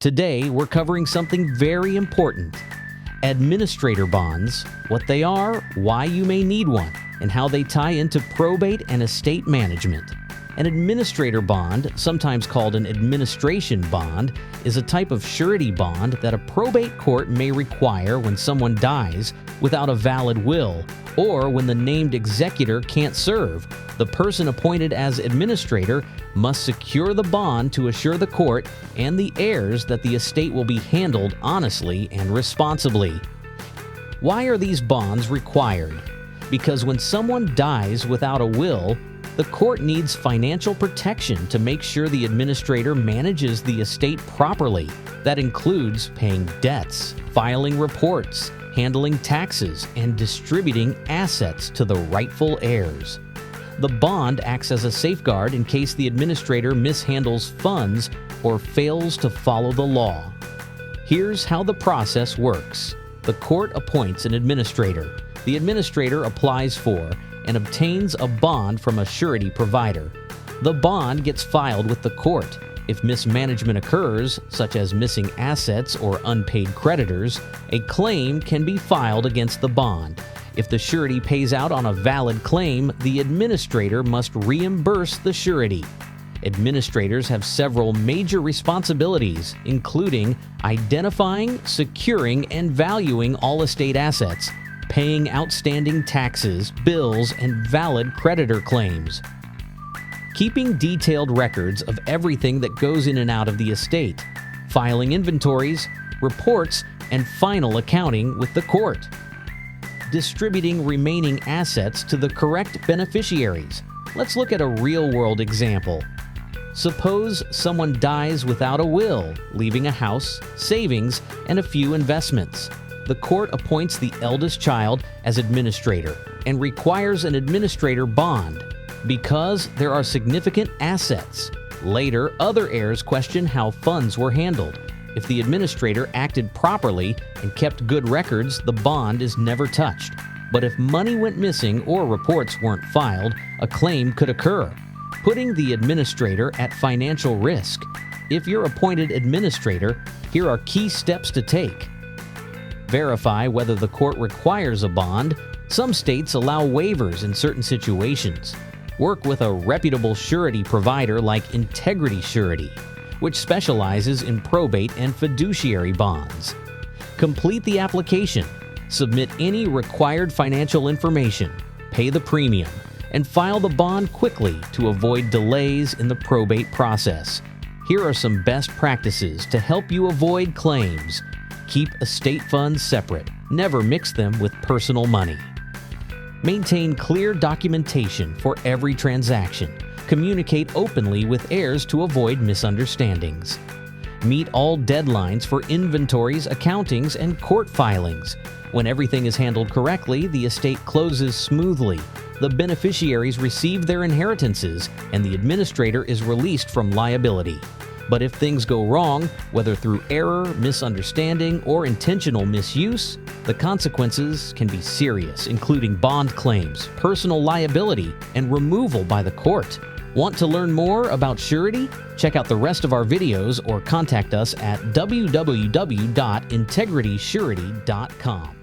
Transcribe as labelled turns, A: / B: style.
A: Today, we're covering something very important: administrator bonds, what they are, why you may need one, and how they tie into probate and estate management. An administrator bond, sometimes called an administration bond, is a type of surety bond that a probate court may require when someone dies without a valid will, or when the named executor can't serve. The person appointed as administrator must secure the bond to assure the court and the heirs that the estate will be handled honestly and responsibly. Why are these bonds required? Because when someone dies without a will, the court needs financial protection to make sure the administrator manages the estate properly. That includes paying debts, filing reports, handling taxes, and distributing assets to the rightful heirs. The bond acts as a safeguard in case the administrator mishandles funds or fails to follow the law. Here's how the process works. The court appoints an administrator. The administrator applies for and obtains a bond from a surety provider. The bond gets filed with the court. If mismanagement occurs, such as missing assets or unpaid creditors, a claim can be filed against the bond. If the surety pays out on a valid claim, the administrator must reimburse the surety. Administrators have several major responsibilities, including identifying, securing, and valuing all estate assets, paying outstanding taxes, bills, and valid creditor claims, keeping detailed records of everything that goes in and out of the estate, filing inventories, reports, and final accounting with the court, distributing remaining assets to the correct beneficiaries. Let's look at a real-world example. Suppose someone dies without a will, leaving a house, savings, and a few investments. The court appoints the eldest child as administrator and requires an administrator bond because there are significant assets. Later, other heirs question how funds were handled. If the administrator acted properly and kept good records, the bond is never touched. But if money went missing or reports weren't filed, a claim could occur, putting the administrator at financial risk. If you're appointed administrator, here are key steps to take. Verify whether the court requires a bond. Some states allow waivers in certain situations. Work with a reputable surety provider like Integrity Surety, which specializes in probate and fiduciary bonds. Complete the application. Submit any required financial information, pay the premium, and file the bond quickly to avoid delays in the probate process. Here are some best practices to help you avoid claims. Keep estate funds separate. Never mix them with personal money. Maintain clear documentation for every transaction. Communicate openly with heirs to avoid misunderstandings. Meet all deadlines for inventories, accountings, and court filings. When everything is handled correctly, the estate closes smoothly. The beneficiaries receive their inheritances, and the administrator is released from liability. But if things go wrong, whether through error, misunderstanding, or intentional misuse, the consequences can be serious, including bond claims, personal liability, and removal by the court. Want to learn more about surety? Check out the rest of our videos or contact us at www.integritysurety.com.